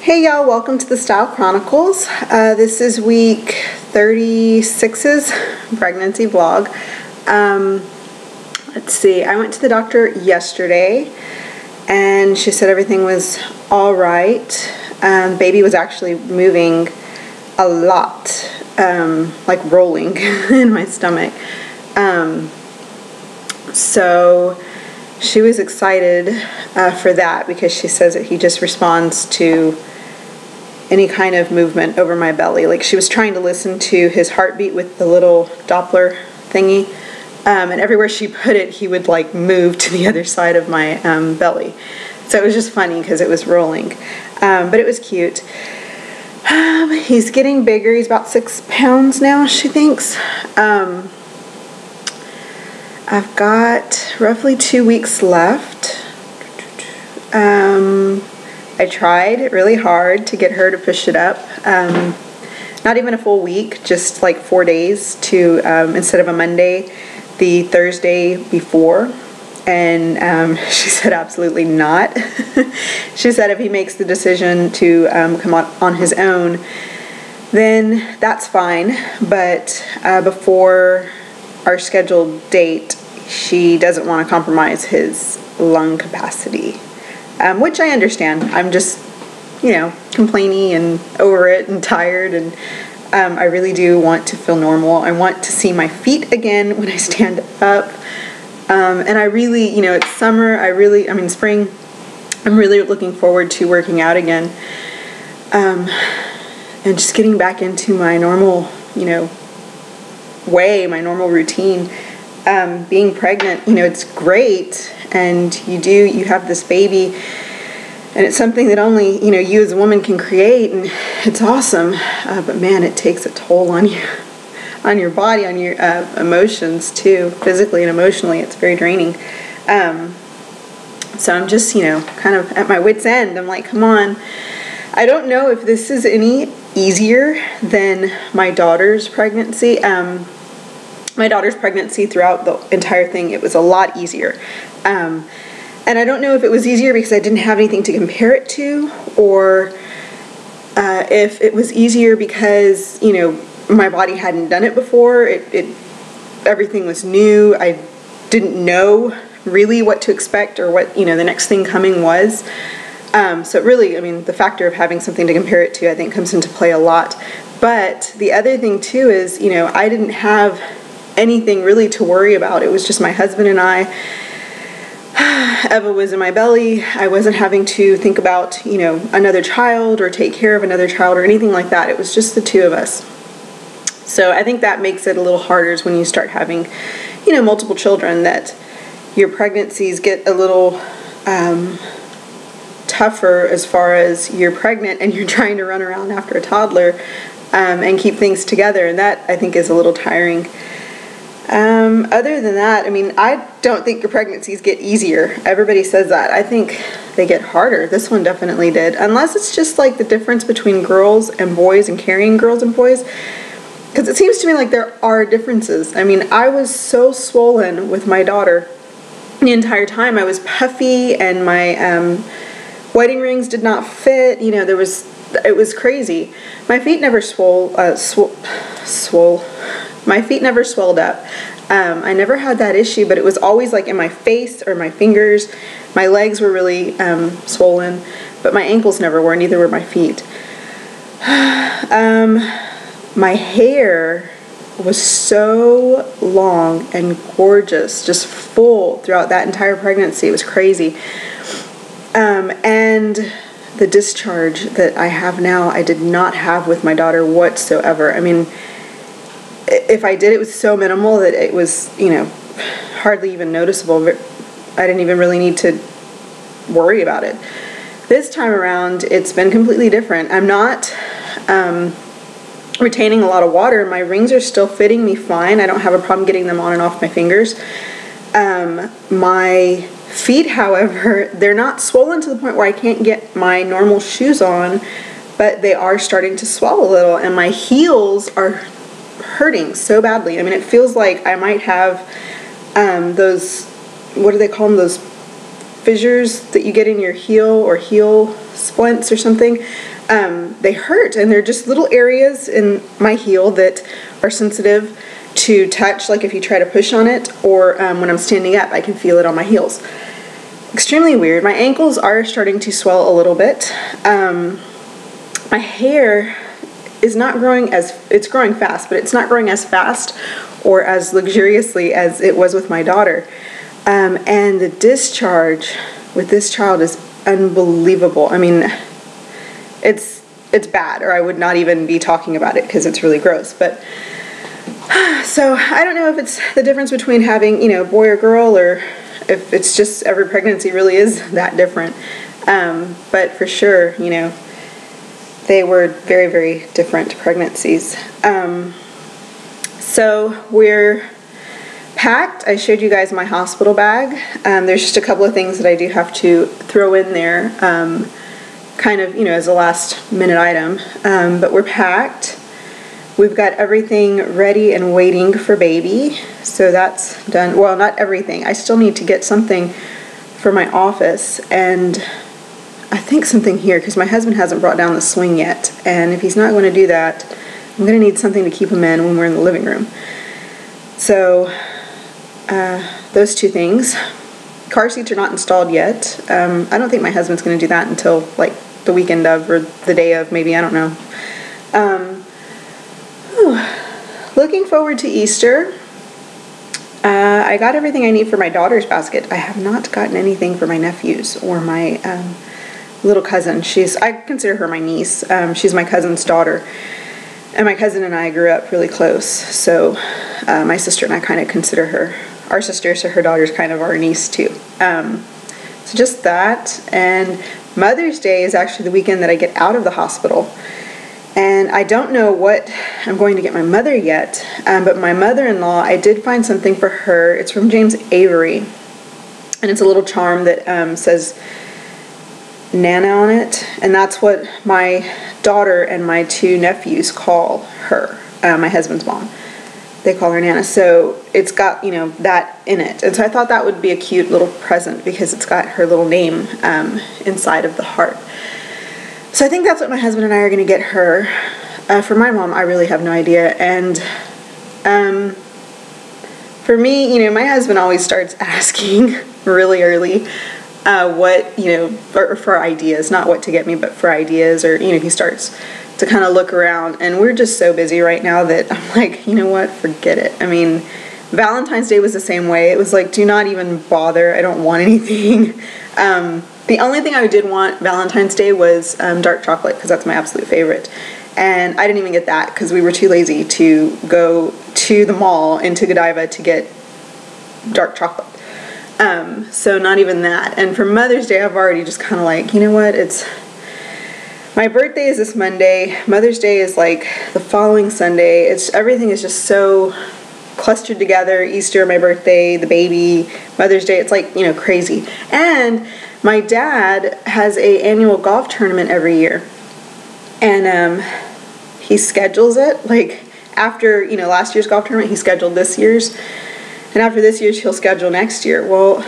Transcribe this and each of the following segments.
Hey y'all, welcome to the Style Chronicles. This is week 36's pregnancy vlog. Let's see, I went to the doctor yesterday and she said everything was all right. Baby was actually moving a lot, like rolling in my stomach. So she was excited for that because she says that he just responds to any kind of movement over my belly. Like she was trying to listen to his heartbeat with the little Doppler thingy, and everywhere she put it, he would like move to the other side of my belly. So it was just funny because it was rolling, but it was cute. He's getting bigger. He's about 6 pounds now, she thinks. I've got roughly 2 weeks left. I tried really hard to get her to push it up. Not even a full week, just like 4 days to, instead of a Monday, the Thursday before. And she said absolutely not. She said if he makes the decision to come on his own, then that's fine. But before our scheduled date, she doesn't want to compromise his lung capacity. Which I understand. I'm just, complaining and over it and tired, and I really do want to feel normal. I want to see my feet again when I stand up, and I really, it's summer, spring, I'm really looking forward to working out again, and just getting back into my normal, way, my normal routine. Being pregnant, it's great, and you have this baby, and it's something that only, you as a woman can create, and it's awesome, but man, it takes a toll on you, on your body, on your emotions too, physically and emotionally. It's very draining. So I'm just, kind of at my wit's end. I'm like, come on. I don't know if this is any easier than my daughter's pregnancy. My daughter's pregnancy, throughout the entire thing, it was a lot easier. And I don't know if it was easier because I didn't have anything to compare it to, or if it was easier because, my body hadn't done it before. Everything was new. I didn't know really what to expect or what, the next thing coming was. So it really, the factor of having something to compare it to, I think, comes into play a lot. But the other thing, too, is, I didn't have anything really to worry about. It was just my husband and I. Eva was in my belly. I wasn't having to think about, another child or take care of another child or anything like that. It was just the two of us. So I think that makes it a little harder is when you start having, multiple children, that your pregnancies get a little tougher as far as you're pregnant and you're trying to run around after a toddler and keep things together. And that, I think, is a little tiring. Other than that, I don't think your pregnancies get easier. Everybody says that. I think they get harder. This one definitely did. Unless it's just like the difference between girls and boys and carrying girls and boys. Because it seems to me like there are differences. I was so swollen with my daughter the entire time. I was puffy and my wedding rings did not fit. It was crazy. My feet never My feet never swelled up. I never had that issue, but it was always like in my face or my fingers. My legs were really swollen, but my ankles never were, neither were my feet. My hair was so long and gorgeous, just full throughout that entire pregnancy. It was crazy. And the discharge that I have now, I did not have with my daughter whatsoever. If I did, it was so minimal that it was, hardly even noticeable. But I didn't even really need to worry about it. This time around, it's been completely different. I'm not retaining a lot of water. My rings are still fitting me fine. I don't have a problem getting them on and off my fingers. My feet, however, they're not swollen to the point where I can't get my normal shoes on, but they are starting to swell a little, and my heels are hurting so badly. It feels like I might have those, what do they call them, those fissures that you get in your heel, or heel splints or something. They hurt, and they're just little areas in my heel that are sensitive to touch, like if you try to push on it, or when I'm standing up, I can feel it on my heels. Extremely weird. My ankles are starting to swell a little bit. My hair is not growing it's growing fast, but it's not growing as fast or as luxuriously as it was with my daughter. And the discharge with this child is unbelievable. I mean, it's bad, or I would not even be talking about it because it's really gross. But so I don't know if it's the difference between having, boy or girl, or if it's just every pregnancy really is that different. But for sure, they were very, very different pregnancies. So we're packed. I showed you guys my hospital bag. There's just a couple of things that I do have to throw in there, kind of, as a last minute item. But we're packed. We've got everything ready and waiting for baby. So that's done. Well, not everything. I still need to get something for my office, and I think something here, because my husband hasn't brought down the swing yet. And if he's not going to do that, I'm going to need something to keep him in when we're in the living room. So those two things. Car seats are not installed yet. I don't think my husband's going to do that until like the weekend of, or the day of, maybe, I don't know. Looking forward to Easter. I got everything I need for my daughter's basket. I have not gotten anything for my nephews or my little cousin. I consider her my niece. She's my cousin's daughter. And my cousin and I grew up really close. So my sister and I kind of consider her our sister, so her daughter's kind of our niece too. So just that. And Mother's Day is actually the weekend that I get out of the hospital. And I don't know what I'm going to get my mother yet, but my mother-in-law, I did find something for her. It's from James Avery, and it's a little charm that says Nana on it, and that's what my daughter and my two nephews call her, my husband's mom. They call her Nana, so it's got, that in it. And so I thought that would be a cute little present because it's got her little name inside of the heart. So I think that's what my husband and I are going to get her. For my mom, I really have no idea. And for me, my husband always starts asking really early what, for ideas, not what to get me, but for ideas, or, he starts to kind of look around. And we're just so busy right now that I'm like, you know what, forget it. I mean, Valentine's Day was the same way. It was like, do not even bother. I don't want anything. The only thing I did want Valentine's Day was dark chocolate, because that's my absolute favorite. And I didn't even get that because we were too lazy to go to the mall into Godiva to get dark chocolate. So not even that. And for Mother's Day, I've already just kind of like, you know what, my birthday is this Monday. Mother's Day is like the following Sunday. Everything is just so clustered together. Easter, my birthday, the baby, Mother's Day. It's like, crazy. And my dad has an annual golf tournament every year, and he schedules it, like, after, last year's golf tournament, he scheduled this year's, and after this year's, he'll schedule next year. Well,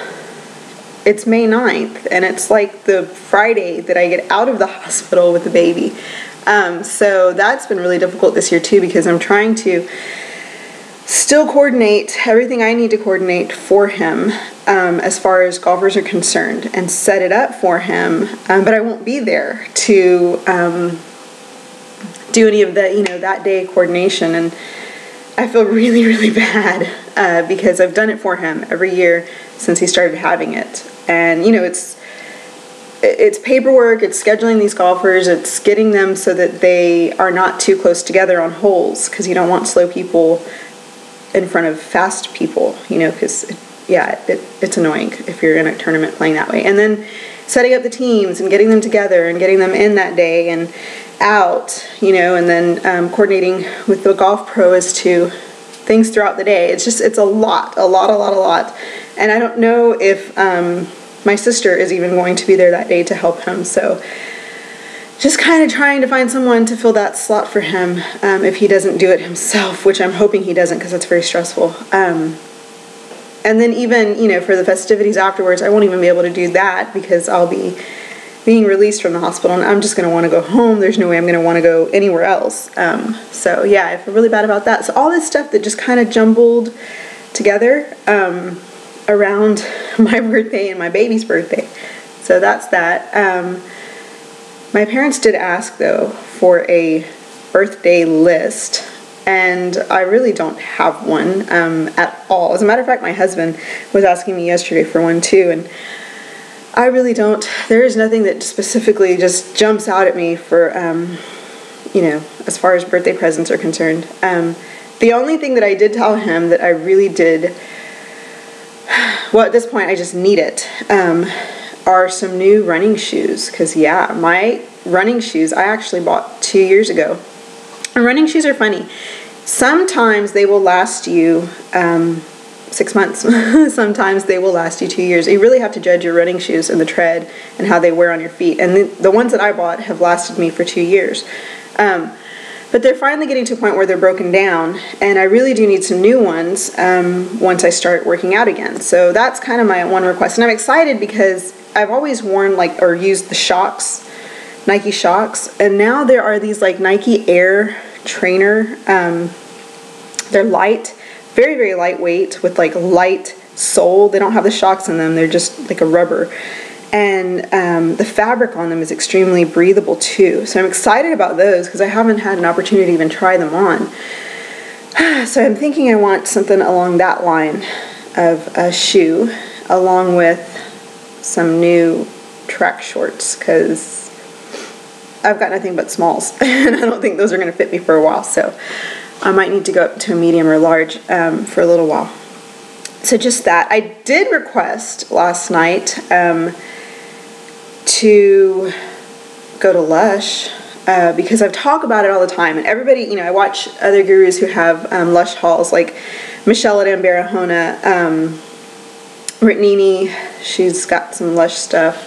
it's May 9th, and it's like the Friday that I get out of the hospital with the baby, so that's been really difficult this year, too, because I'm trying to still coordinate everything I need to coordinate for him, as far as golfers are concerned, and set it up for him, but I won't be there to do any of the, that day coordination, and I feel really, really bad, because I've done it for him every year since he started having it, and, it's paperwork, it's scheduling these golfers, it's getting them so that they are not too close together on holes, because you don't want slow people in front of fast people, because it's annoying if you're in a tournament playing that way. And then setting up the teams and getting them together and getting them in that day and out, and then coordinating with the golf pro as to things throughout the day. It's a lot. And I don't know if my sister is even going to be there that day to help him. So just kind of trying to find someone to fill that slot for him if he doesn't do it himself, which I'm hoping he doesn't, because that's very stressful. And then even, for the festivities afterwards, I won't even be able to do that because I'll be, being released from the hospital, and I'm just going to want to go home. There's no way I'm going to want to go anywhere else. So yeah, I feel really bad about that. So all this stuff that just kind of jumbled together around my birthday and my baby's birthday. So that's that. My parents did ask, though, for a birthday list, and I really don't have one at all. As a matter of fact, my husband was asking me yesterday for one too, and I really don't. There is nothing that specifically just jumps out at me for, as far as birthday presents are concerned. The only thing that I did tell him that I really did, well, at this point I just need it, are some new running shoes. Because yeah, my running shoes I actually bought 2 years ago. And running shoes are funny. Sometimes they will last you 6 months. Sometimes they will last you 2 years. You really have to judge your running shoes and the tread and how they wear on your feet. And the ones that I bought have lasted me for 2 years. But they're finally getting to a point where they're broken down, and I really do need some new ones once I start working out again. So that's kind of my one request. And I'm excited because I've always worn or used the Shocks, Nike Shocks, and now there are these Nike Air Trainer. They're light, very, very lightweight with light sole. They don't have the shocks in them. They're just like a rubber. And the fabric on them is extremely breathable too. So I'm excited about those because I haven't had an opportunity to even try them on. So I'm thinking I want something along that line of a shoe, along with some new track shorts, because I've got nothing but smalls and I don't think those are going to fit me for a while. So I might need to go up to a medium or large for a little while. So just that. I did request last night to go to Lush because I've talked about it all the time, and everybody, I watch other gurus who have Lush hauls, like Michelle at Ambarahona, Ritnini, she's got some Lush stuff.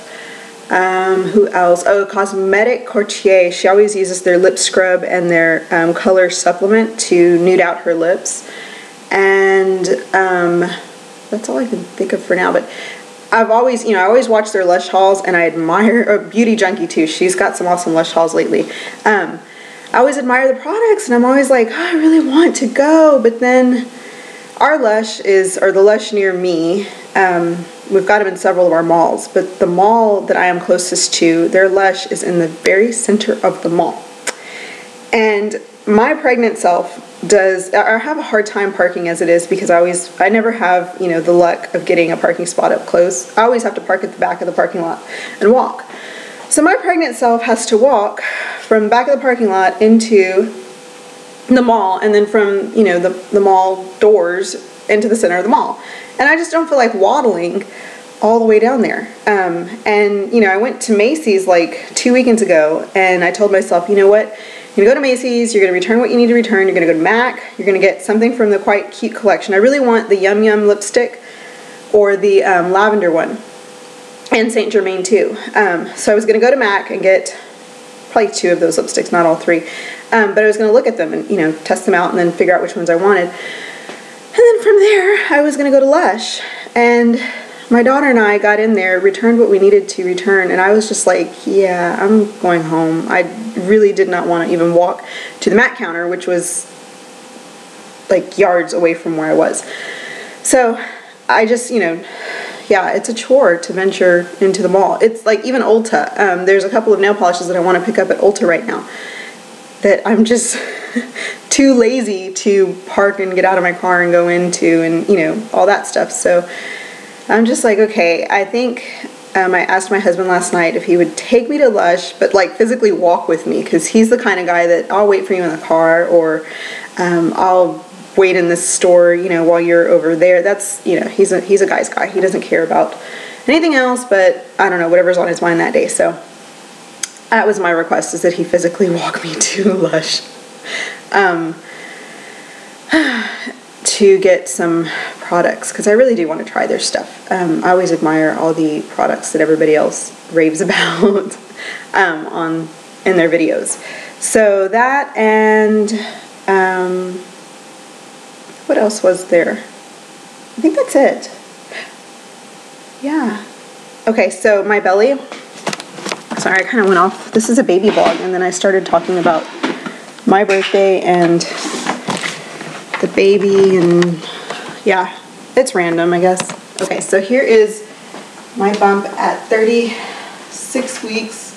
Who else? Oh, Cosmetic Courtier. She always uses their lip scrub and their color supplement to nude out her lips. And that's all I can think of for now. But I've always, I always watch their Lush hauls, and I admire Beauty Junkie too. She's got some awesome Lush hauls lately. I always admire the products, and I'm always like, oh, I really want to go. But then our Lush or the Lush near me, we've got them in several of our malls, but the mall that I am closest to, their Lush is in the very center of the mall. And my pregnant self I have a hard time parking as it is, because I never have, the luck of getting a parking spot up close. I always have to park at the back of the parking lot and walk. So my pregnant self has to walk from the back of the parking lot into the mall, and then from, the mall doors into the center of the mall. And I just don't feel like waddling all the way down there. And I went to Macy's 2 weekends ago, and I told myself, you know what? You're going to go to Macy's, you're going to return what you need to return, you're going to go to MAC, you're going to get something from the Quite Cute collection. I really want the Yum Yum lipstick or the lavender one, and Saint Germain too. So I was going to go to MAC and get probably 2 of those lipsticks, not all 3. But I was going to look at them and, test them out and then figure out which ones I wanted. And then from there, I was going to go to Lush. And my daughter and I got in there, returned what we needed to return, and I was just like, yeah, I'm going home. I really did not want to even walk to the MAC counter, which was yards away from where I was. So I just, yeah, it's a chore to venture into the mall. It's like even Ulta. There's a couple of nail polishes that I want to pick up at Ulta right now that I'm just too lazy to park and get out of my car and go into, and all that stuff. So I'm just like, okay, I think I asked my husband last night if he would take me to Lush, but physically walk with me, because he's the kind of guy that I'll wait for you in the car, or I'll wait in this store, while you're over there. That's, he's a guy's guy. He doesn't care about anything else, but I don't know, whatever's on his mind that day. So that was my request, is that he physically walk me to Lush to get some products, because I really do want to try their stuff. I always admire all the products that everybody else raves about in their videos. So that, and what else was there? I think that's it. Yeah. Okay, so my belly. Sorry, I kind of went off. This is a baby vlog, and then I started talking about my birthday and the baby, and yeah, it's random, I guess. Okay, so here is my bump at 36 weeks.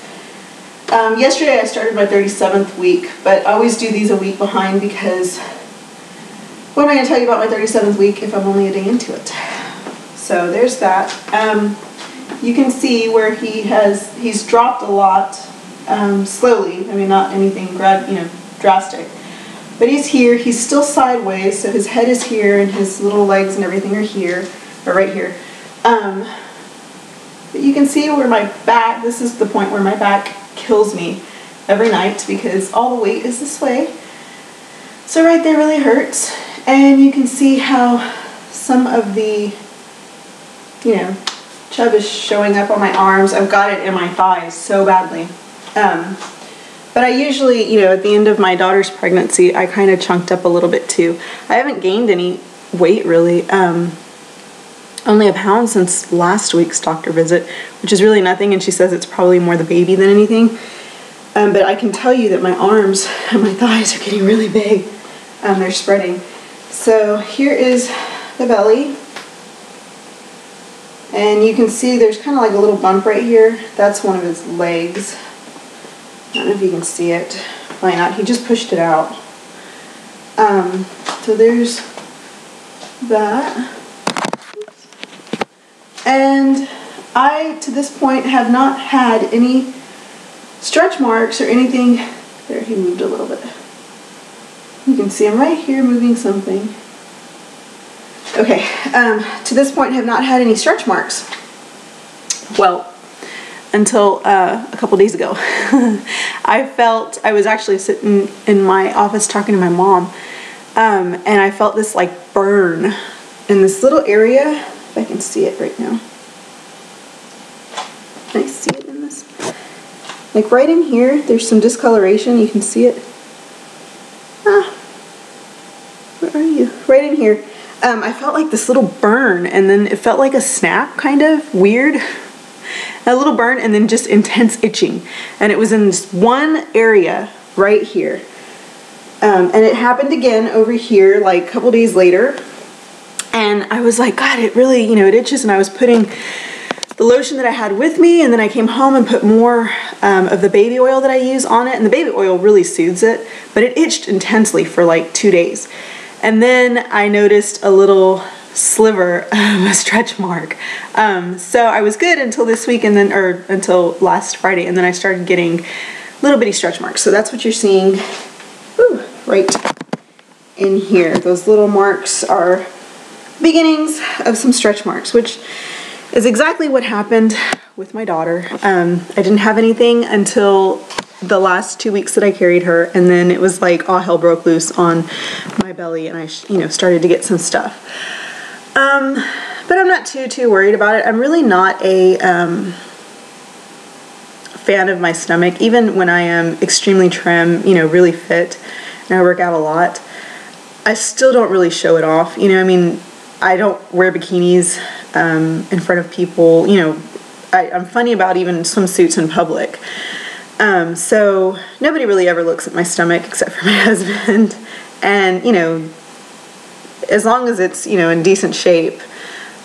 Yesterday I started my 37th week, but I always do these a week behind because what am I going to tell you about my 37th week if I'm only a day into it? So there's that. You can see where he's dropped a lot slowly. I mean, not anything drastic. But he's here. He's still sideways, so his head is here and his little legs and everything are here, or right here. But you can see where my back, this is the point where my back kills me every night because all the weight is this way. So right there really hurts. And you can see how some of the, chub is showing up on my arms. I've got it in my thighs so badly. But I usually, at the end of my daughter's pregnancy, I kind of chunked up a little bit too. I haven't gained any weight really. Only a pound since last week's doctor visit, which is really nothing, and she says it's probably more the baby than anything. But I can tell you that my arms and my thighs are getting really big. They're spreading. So here is the belly. And you can see there's kind of like a little bump right here. That's one of his legs. I don't know if you can see it. Probably not. He just pushed it out. So there's that. And I, to this point, have not had any stretch marks or anything. There, he moved a little bit. You can see him right here moving something. Okay, to this point, have not had any stretch marks. Well, until a couple days ago. I was actually sitting in my office talking to my mom, and I felt this like burn in this little area. If I can see it right now. Can I see it in this? Like right in here, there's some discoloration. You can see it. Where are you? Right in here. I felt like this little burn, and then it felt like a snap, kind of weird. A little burn, and then just intense itching. And it was in this one area right here. And it happened again over here, like a couple days later. And I was like, God, it really, it itches. And I was putting the lotion that I had with me, and then I came home and put more of the baby oil that I use on it. And the baby oil really soothes it, but it itched intensely for like 2 days. And then I noticed a little sliver of a stretch mark. So I was good until this week, and then, or until last Friday, and then I started getting little bitty stretch marks. So that's what you're seeing right in here. Those little marks are beginnings of some stretch marks, which is exactly what happened with my daughter. I didn't have anything until the last 2 weeks that I carried her, and then it was like all hell broke loose on my belly, and I started to get some stuff. But I'm not too worried about it. I'm really not a fan of my stomach, even when I am extremely trim, really fit, and I work out a lot. I still don't really show it off. I mean, I don't wear bikinis in front of people. I'm funny about even swimsuits in public. So nobody really ever looks at my stomach except for my husband. And, as long as it's, in decent shape,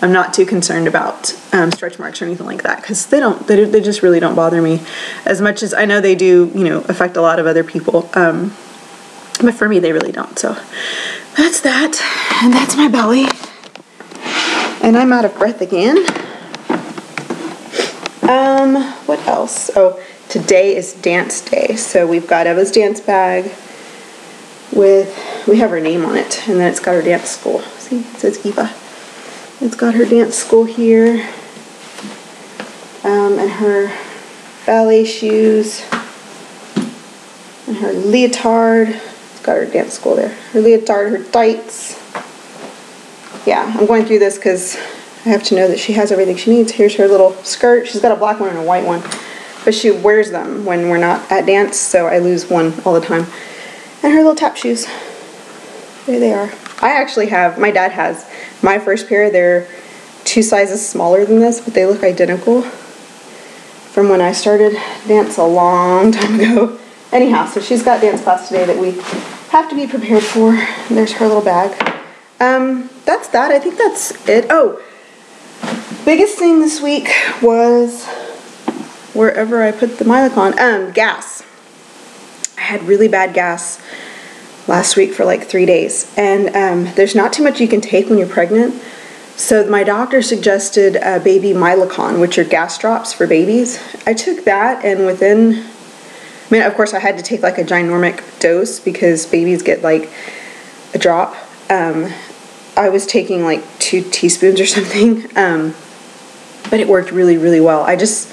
I'm not too concerned about stretch marks or anything like that, because they just really don't bother me as much as I know they do, affect a lot of other people. But for me, they really don't. So that's that. And that's my belly. And I'm out of breath again. What else? Oh, today is dance day. So we've got Eva's dance bag we have her name on it, and then it's got her dance school. See, it says Eva. It's got her dance school here, and her ballet shoes, and her leotard. It's got her dance school there. Her leotard, her tights. Yeah, I'm going through this because I have to know that she has everything she needs. Here's her little skirt. She's got a black one and a white one, but she wears them when we're not at dance, so I lose one all the time. And her little tap shoes. There they are. I actually have, my dad has my first pair. They're 2 sizes smaller than this, but they look identical. from when I started dance a long time ago. Anyhow, so she's got dance class today that we have to be prepared for. And there's her little bag. That's that. I think that's it. Oh, biggest thing this week was wherever I put the Mylicon, gas. I had really bad gas last week for like 3 days, and there's not too much you can take when you're pregnant. So my doctor suggested baby Mylicon, which are gas drops for babies. I took that, and within, I mean, of course I had to take like a ginormic dose because babies get like a drop. I was taking like 2 teaspoons or something, but it worked really, really well. I just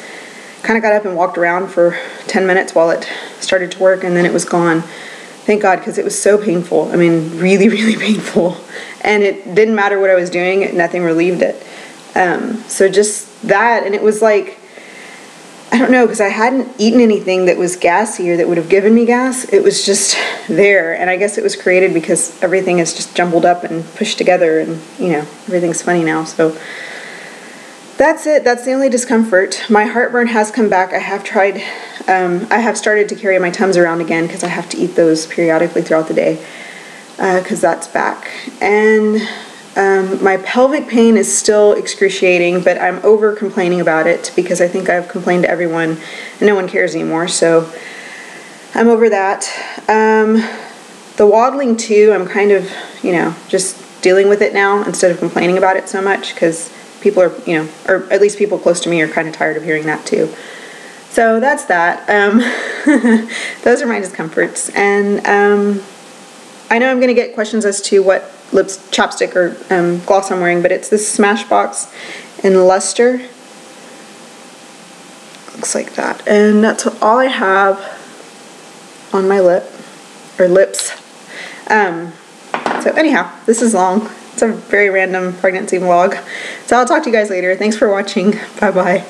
kind of got up and walked around for 10 minutes while it started to work, and then it was gone. Thank God, because it was so painful. I mean, really, really painful. And it didn't matter what I was doing, nothing relieved it. So just that, and it was like, I don't know, because I hadn't eaten anything that was gassy or that would have given me gas. It was just there, and I guess it was created because everything is just jumbled up and pushed together, and, you know, everything's funny now, so that's it. That's the only discomfort. My heartburn has come back. I have tried, I have started to carry my Tums around again because I have to eat those periodically throughout the day because that's back. And my pelvic pain is still excruciating, but I'm over complaining about it because I think I've complained to everyone and no one cares anymore, so I'm over that. The waddling too, I'm kind of, you know, just dealing with it now instead of complaining about it so much because people are, you know, or at least people close to me are kind of tired of hearing that too. So that's that. Those are my discomforts. And I know I'm going to get questions as to what lips, chapstick or gloss I'm wearing, but it's this Smashbox in Luster. Looks like that. And that's all I have on my lip, or lips. So anyhow, this is long. It's a very random pregnancy vlog. So I'll talk to you guys later. Thanks for watching. Bye-bye.